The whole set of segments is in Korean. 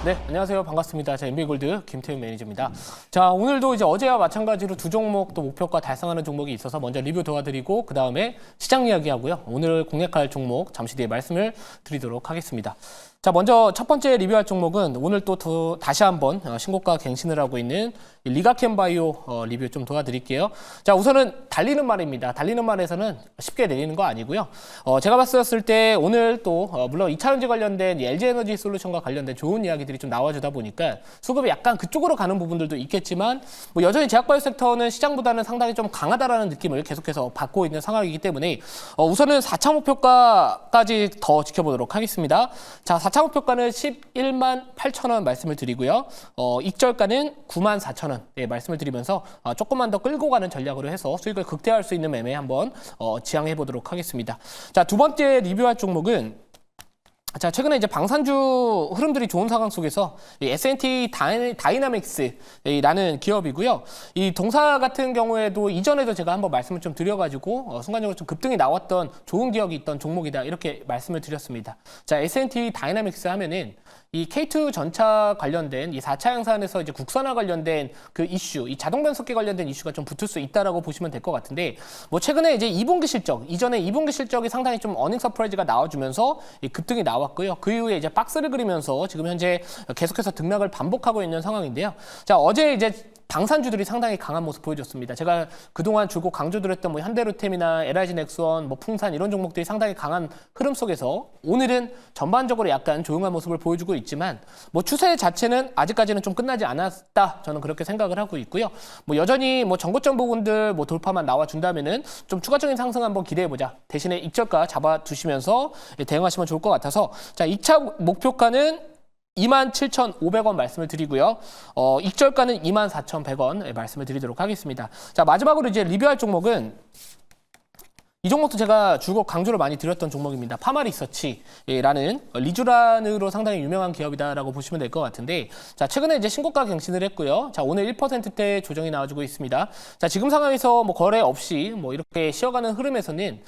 네, 안녕하세요. 반갑습니다. 자, 인비골드 김태훈 매니저입니다. 자, 오늘도 이제 어제와 마찬가지로 두 종목 또 목표가 달성하는 종목이 있어서 먼저 리뷰 도와드리고 그 다음에 시장 이야기하고요. 오늘 공략할 종목 잠시 뒤에 말씀을 드리도록 하겠습니다. 자, 먼저 첫 번째 리뷰할 종목은 오늘 또 다시 한번 신고가 갱신을 하고 있는 리가켄바이오 리뷰 좀 도와드릴게요. 자, 우선은 달리는 말입니다. 달리는 말에서는 쉽게 내리는 거 아니고요. 제가 봤을 때 오늘 또 물론 2차전지 관련된 LG에너지 솔루션과 관련된 좋은 이야기들이 좀 나와주다 보니까 수급이 약간 그쪽으로 가는 부분들도 있겠지만 뭐 여전히 제약바이오 섹터는 시장보다는 상당히 좀 강하다라는 느낌을 계속해서 받고 있는 상황이기 때문에 우선은 4차 목표가까지 더 지켜보도록 하겠습니다. 자, 4차 목표가는 11만 8천 원 말씀을 드리고요. 익절가는 9만 4천 원 말씀을 드리면서 조금만 더 끌고 가는 전략으로 해서 수익을 극대화할 수 있는 매매 한번 지향해 보도록 하겠습니다. 자, 두 번째 리뷰할 종목은 자, 최근에 이제 방산주 흐름들이 좋은 상황 속에서 이 S&T 다이나믹스라는 기업이고요. 이 동사 같은 경우에도 이전에도 제가 한번 말씀을 좀 드려가지고 순간적으로 좀 급등이 나왔던 좋은 기억이 있던 종목이다 이렇게 말씀을 드렸습니다. 자, S&T 다이나믹스 하면은 이 K2 전차 관련된 이 4차 양산에서 이제 국산화 관련된 그 이슈, 이 자동 변속기 관련된 이슈가 좀 붙을 수 있다라고 보시면 될 것 같은데, 뭐 최근에 이제 2분기 실적, 이전에 2분기 실적이 상당히 좀 어닝 서프라이즈가 나와주면서 이 급등이 나왔고요. 그 이후에 이제 박스를 그리면서 지금 현재 계속해서 등락을 반복하고 있는 상황인데요. 자, 어제 이제 방산주들이 상당히 강한 모습 보여줬습니다. 제가 그동안 주고 강조드렸던 뭐 현대로템이나 LIG 넥스원, 뭐 풍산 이런 종목들이 상당히 강한 흐름 속에서 오늘은 전반적으로 약간 조용한 모습을 보여주고 있지만 뭐 추세 자체는 아직까지는 좀 끝나지 않았다. 저는 그렇게 생각을 하고 있고요. 뭐 여전히 뭐 전고점 부분들 뭐 돌파만 나와준다면은 좀 추가적인 상승 한번 기대해보자. 대신에 익절가 잡아두시면서 대응하시면 좋을 것 같아서 자, 2차 목표가는 27,500원 말씀을 드리고요. 익절가는 24,100원 말씀을 드리도록 하겠습니다. 자, 마지막으로 이제 리뷰할 종목은 이 종목도 제가 주고 강조를 많이 드렸던 종목입니다. 파마리서치라는 리쥬란으로 상당히 유명한 기업이다라고 보시면 될 것 같은데, 자, 최근에 이제 신고가 갱신을 했고요. 자, 오늘 1%대 조정이 나와주고 있습니다. 자, 지금 상황에서 뭐 거래 없이 뭐 이렇게 쉬어가는 흐름에서는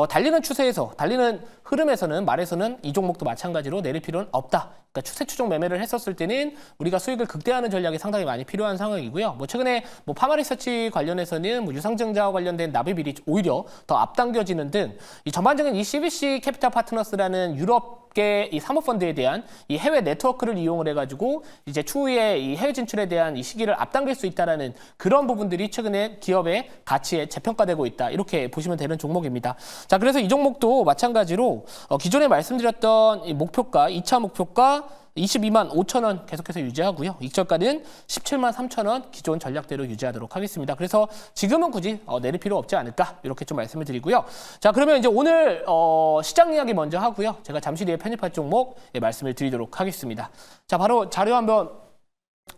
달리는 추세에서, 달리는 흐름에서는 말에서는 이 종목도 마찬가지로 내릴 필요는 없다. 그러니까 추세 추종 매매를 했었을 때는 우리가 수익을 극대화하는 전략이 상당히 많이 필요한 상황이고요. 뭐 최근에 뭐 파마리서치 관련해서는 뭐 유상증자와 관련된 납입일이 오히려 더 앞당겨지는 등 이 전반적인 이 CVC 캐피탈 파트너스라는 유럽계 이 사모펀드에 대한 이 해외 네트워크를 이용을 해가지고 이제 추후에 이 해외 진출에 대한 이 시기를 앞당길 수 있다라는 그런 부분들이 최근에 기업의 가치에 재평가되고 있다. 이렇게 보시면 되는 종목입니다. 자, 그래서 이 종목도 마찬가지로 기존에 말씀드렸던 이 목표가 2차 목표가 22만 5천 원 계속해서 유지하고요. 익절가는 17만 3천 원 기존 전략대로 유지하도록 하겠습니다. 그래서 지금은 굳이 내릴 필요 없지 않을까 이렇게 좀 말씀을 드리고요. 자, 그러면 이제 오늘 시장 이야기 먼저 하고요. 제가 잠시 뒤에 편입할 종목 말씀을 드리도록 하겠습니다. 자, 바로 자료 한번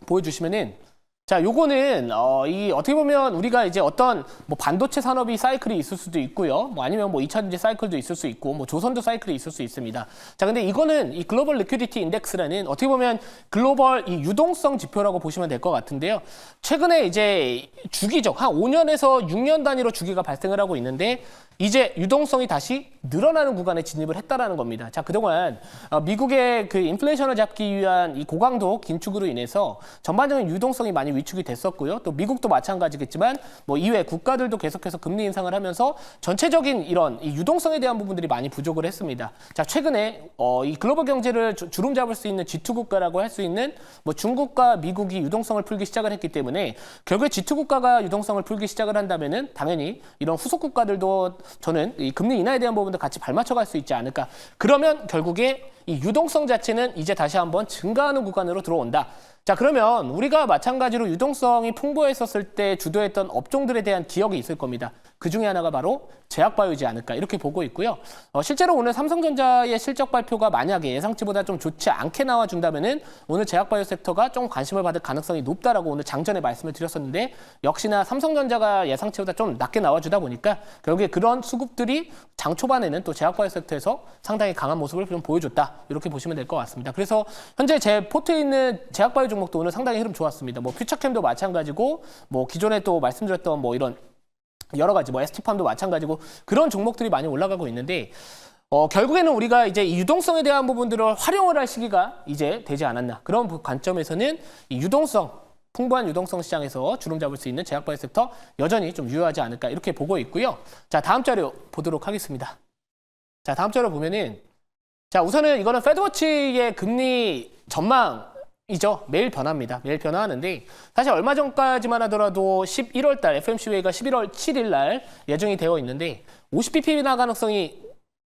보여주시면은 자, 요거는 이 어떻게 보면 우리가 이제 어떤 뭐 반도체 산업이 사이클이 있을 수도 있고요. 뭐 아니면 뭐 2차전지 사이클도 있을 수 있고 뭐 조선도 사이클이 있을 수 있습니다. 자, 근데 이거는 이 글로벌 리퀴디티 인덱스라는 어떻게 보면 글로벌 이 유동성 지표라고 보시면 될 것 같은데요. 최근에 이제 주기적 한 5년에서 6년 단위로 주기가 발생을 하고 있는데 이제 유동성이 다시 늘어나는 구간에 진입을 했다라는 겁니다. 자, 그동안 미국의 그 인플레이션을 잡기 위한 이 고강도 긴축으로 인해서 전반적인 유동성이 많이 위축이 됐었고요. 또 미국도 마찬가지겠지만 뭐 이외 국가들도 계속해서 금리 인상을 하면서 전체적인 이런 이 유동성에 대한 부분들이 많이 부족을 했습니다. 자, 최근에 이 글로벌 경제를 주름 잡을 수 있는 G2 국가라고 할 수 있는 뭐 중국과 미국이 유동성을 풀기 시작을 했기 때문에 결국에 G2 국가가 유동성을 풀기 시작을 한다면은 당연히 이런 후속 국가들도 저는 이 금리 인하에 대한 부분도 같이 발맞춰 갈 수 있지 않을까. 그러면 결국에 이 유동성 자체는 이제 다시 한번 증가하는 구간으로 들어온다. 자, 그러면 우리가 마찬가지로 유동성이 풍부했었을 때 주도했던 업종들에 대한 기억이 있을 겁니다. 그 중에 하나가 바로 제약바이오지 않을까 이렇게 보고 있고요. 실제로 오늘 삼성전자의 실적 발표가 만약에 예상치보다 좀 좋지 않게 나와준다면은 오늘 제약바이오 섹터가 좀 관심을 받을 가능성이 높다라고 오늘 장전에 말씀을 드렸었는데 역시나 삼성전자가 예상치보다 좀 낮게 나와주다 보니까 결국에 그런 수급들이 장 초반에는 또 제약바이오 섹터에서 상당히 강한 모습을 좀 보여줬다 이렇게 보시면 될 것 같습니다. 그래서 현재 제 포트에 있는 제약바이오 종목도 오늘 상당히 흐름 좋았습니다. 뭐 퓨처캠도 마찬가지고 뭐 기존에 또 말씀드렸던 뭐 이런 여러 가지 뭐 ST팜도 마찬가지고 그런 종목들이 많이 올라가고 있는데 결국에는 우리가 이제 이 유동성에 대한 부분들을 활용을 할 시기가 이제 되지 않았나. 그런 관점에서는 이 유동성, 풍부한 유동성 시장에서 주름 잡을 수 있는 제약바이오 섹터 여전히 좀 유효하지 않을까 이렇게 보고 있고요. 자, 다음 자료 보도록 하겠습니다. 자, 다음 자료 보면은 자, 우선은 이거는 페드워치의 금리 전망이죠. 매일 변합니다. 매일 변화하는데 사실 얼마 전까지만 하더라도 11월 달 FOMC 회의가 11월 7일 날 예정이 되어 있는데 50bp 인하 가능성이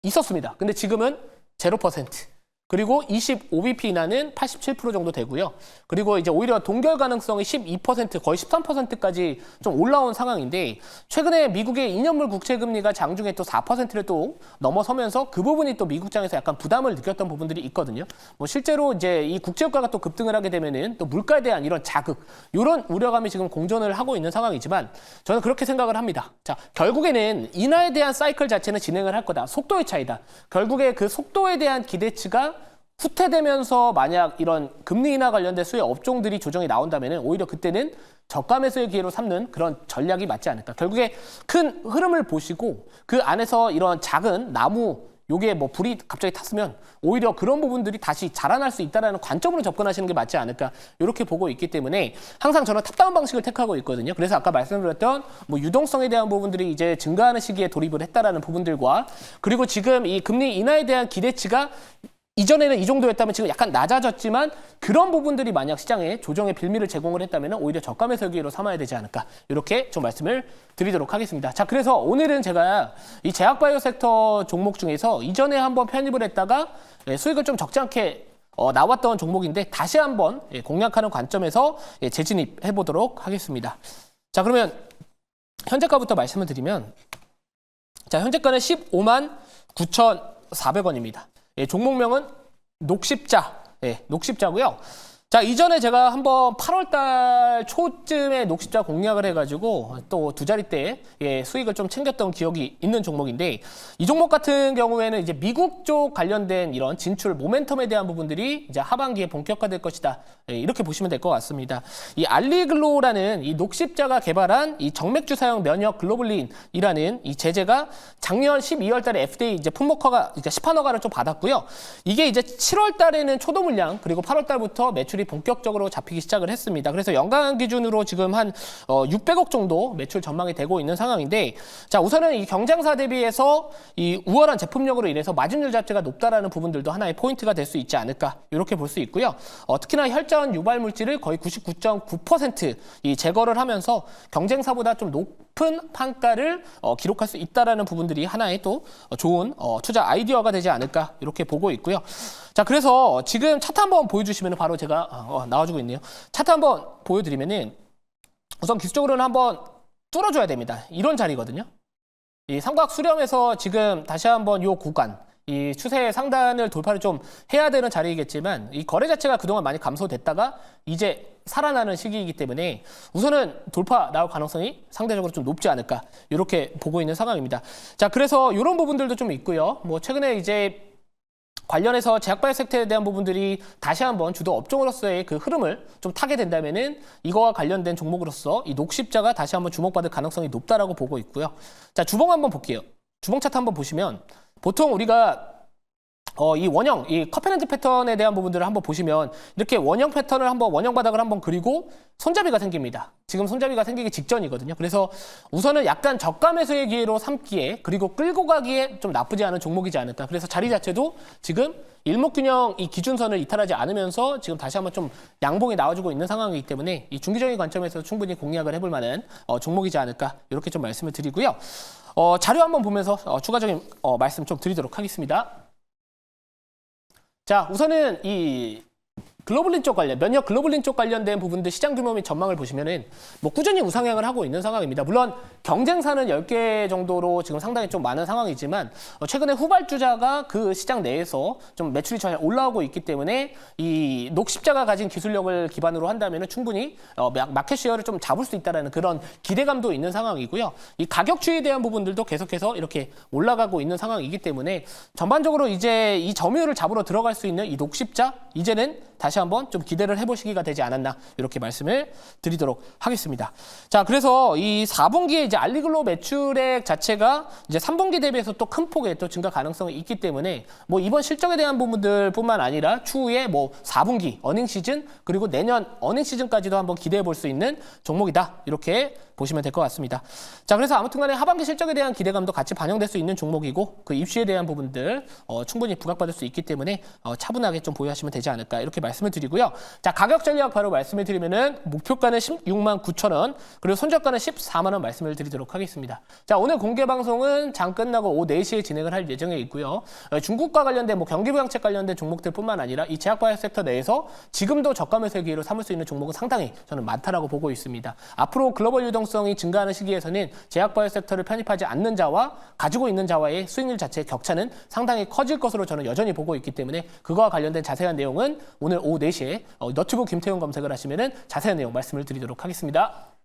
있었습니다. 근데 지금은 0%. 그리고 25bp 인하는 87% 정도 되고요. 그리고 이제 오히려 동결 가능성이 12% 거의 13%까지 좀 올라온 상황인데 최근에 미국의 2년물 국채 금리가 장중에 또 4%를 또 넘어서면서 그 부분이 또 미국장에서 약간 부담을 느꼈던 부분들이 있거든요. 뭐 실제로 이제 이 국제 유가가 또 급등을 하게 되면은 또 물가에 대한 이런 자극, 이런 우려감이 지금 공존을 하고 있는 상황이지만 저는 그렇게 생각을 합니다. 자, 결국에는 인하에 대한 사이클 자체는 진행을 할 거다. 속도의 차이다. 결국에 그 속도에 대한 기대치가 후퇴되면서 만약 이런 금리 인하 관련된 수혜 업종들이 조정이 나온다면 오히려 그때는 저가 매수의 기회로 삼는 그런 전략이 맞지 않을까. 결국에 큰 흐름을 보시고 그 안에서 이런 작은 나무 요게 뭐 불이 갑자기 탔으면 오히려 그런 부분들이 다시 자라날 수 있다는 관점으로 접근하시는 게 맞지 않을까 이렇게 보고 있기 때문에 항상 저는 탑다운 방식을 택하고 있거든요. 그래서 아까 말씀드렸던 뭐 유동성에 대한 부분들이 이제 증가하는 시기에 돌입을 했다라는 부분들과 그리고 지금 이 금리 인하에 대한 기대치가 이전에는 이 정도였다면 지금 약간 낮아졌지만 그런 부분들이 만약 시장에 조정의 빌미를 제공을 했다면 오히려 저가 매수 기회로 삼아야 되지 않을까 이렇게 좀 말씀을 드리도록 하겠습니다. 자, 그래서 오늘은 제가 이 제약바이오 섹터 종목 중에서 이전에 한번 편입을 했다가 수익을 좀 적지 않게 나왔던 종목인데 다시 한번 공략하는 관점에서 재진입해 보도록 하겠습니다. 자, 그러면 현재가부터 말씀을 드리면 자, 현재가는 15만 9,400원입니다. 종목명은 녹십자, 녹십자고요. 자, 이전에 제가 한번 8월달 초쯤에 녹십자 공략을 해가지고 또 두 자릿대 수익을 좀 챙겼던 기억이 있는 종목인데 이 종목 같은 경우에는 이제 미국 쪽 관련된 이런 진출 모멘텀에 대한 부분들이 이제 하반기에 본격화될 것이다. 이렇게 보시면 될 것 같습니다. 이 알리글로라는 이 녹십자가 개발한 이 정맥주 사용 면역 글로불린이라는 이 제제가 작년 12월 달에 FDA 이제 품목허가, 이제 시판 허가를 좀 받았고요. 이게 이제 7월 달에는 초도 물량 그리고 8월 달부터 매출이 본격적으로 잡히기 시작을 했습니다. 그래서 연간 기준으로 지금 한 600억 정도 매출 전망이 되고 있는 상황인데 자, 우선은 이 경쟁사 대비해서 이 우월한 제품력으로 인해서 마진율 자체가 높다라는 부분들도 하나의 포인트가 될 수 있지 않을까 이렇게 볼 수 있고요. 특히나 혈전 유발 물질을 거의 99.9% 이 제거를 하면서 경쟁사보다 좀 높은 판가를 기록할 수 있다라는 부분들이 하나의 또 좋은 투자 아이디어가 되지 않을까 이렇게 보고 있고요. 자, 그래서 지금 차트 한번 보여주시면 바로 제가 나와주고 있네요. 차트 한번 보여드리면은 우선 기술적으로는 한번 뚫어줘야 됩니다. 이런 자리거든요. 이 삼각 수렴에서 지금 다시 한번 이 구간, 이 추세 상단을 돌파를 좀 해야 되는 자리이겠지만 이 거래 자체가 그동안 많이 감소됐다가 이제 살아나는 시기이기 때문에 우선은 돌파 나올 가능성이 상대적으로 좀 높지 않을까 이렇게 보고 있는 상황입니다. 자, 그래서 이런 부분들도 좀 있고요. 뭐 최근에 이제 관련해서 제약바이오 섹터에 대한 부분들이 다시 한번 주도 업종으로서의 그 흐름을 좀 타게 된다면은 이거와 관련된 종목으로서 이 녹십자가 다시 한번 주목받을 가능성이 높다라고 보고 있고요. 자, 주봉 한번 볼게요. 주봉 차트 한번 보시면 보통 우리가 이 원형, 이 커피랜드 패턴에 대한 부분들을 한번 보시면 이렇게 원형 패턴을 한번 원형 바닥을 한번 그리고 손잡이가 생깁니다. 지금 손잡이가 생기기 직전이거든요. 그래서 우선은 약간 저가 매수의 기회로 삼기에 그리고 끌고 가기에 좀 나쁘지 않은 종목이지 않을까. 그래서 자리 자체도 지금 일목균형 이 기준선을 이탈하지 않으면서 지금 다시 한번 좀 양봉이 나와주고 있는 상황이기 때문에 이 중기적인 관점에서 충분히 공략을 해볼 만한 종목이지 않을까 이렇게 좀 말씀을 드리고요. 자료 한번 보면서 추가적인 말씀 좀 드리도록 하겠습니다. 자, 우선은 이 글로불린 쪽 관련, 면역 글로불린 쪽 관련된 부분들 시장 규모 및 전망을 보시면은 뭐 꾸준히 우상향을 하고 있는 상황입니다. 물론 경쟁사는 10개 정도로 지금 상당히 좀 많은 상황이지만 최근에 후발주자가 그 시장 내에서 좀 매출이 잘 올라오고 있기 때문에 이 녹십자가 가진 기술력을 기반으로 한다면은 충분히 마켓 쉐어를 좀 잡을 수 있다라는 그런 기대감도 있는 상황이고요. 이 가격 추이에 대한 부분들도 계속해서 이렇게 올라가고 있는 상황이기 때문에 전반적으로 이제 이 점유율을 잡으러 들어갈 수 있는 이 녹십자 이제는 다시 다시 한번 좀 기대를 해보시기가 되지 않았나 이렇게 말씀을 드리도록 하겠습니다. 자, 그래서 이 4분기에 이제 알리글로 매출액 자체가 이제 3분기 대비해서 또 큰 폭의 또 증가 가능성이 있기 때문에 뭐 이번 실적에 대한 부분들뿐만 아니라 추후에 뭐 4분기 어닝 시즌 그리고 내년 어닝 시즌까지도 한번 기대해 볼 수 있는 종목이다 이렇게 보시면 될 것 같습니다. 자, 그래서 아무튼간에 하반기 실적에 대한 기대감도 같이 반영될 수 있는 종목이고 그 입시에 대한 부분들 충분히 부각받을 수 있기 때문에 차분하게 좀 보유하시면 되지 않을까 이렇게 말씀을 드리고요. 자, 가격 전략 바로 말씀을 드리면은 목표가는 16만 9천 원 그리고 손절가는 14만 원 말씀을 드리도록 하겠습니다. 자, 오늘 공개 방송은 장 끝나고 오후 4시에 진행을 할 예정에 있고요. 중국과 관련된 뭐 경기부양책 관련된 종목들뿐만 아니라 이 제약바이오 섹터 내에서 지금도 저가 매수의 기회로 삼을 수 있는 종목은 상당히 저는 많다라고 보고 있습니다. 앞으로 글로벌 유동성이 증가하는 시기에서는 제약바이오 섹터를 편입하지 않는 자와 가지고 있는 자와의 수익률 자체의 격차는 상당히 커질 것으로 저는 여전히 보고 있기 때문에 그거와 관련된 자세한 내용은 오늘 오후 4시에 너튜브 김태훈 검색을 하시면은 자세한 내용 말씀을 드리도록 하겠습니다.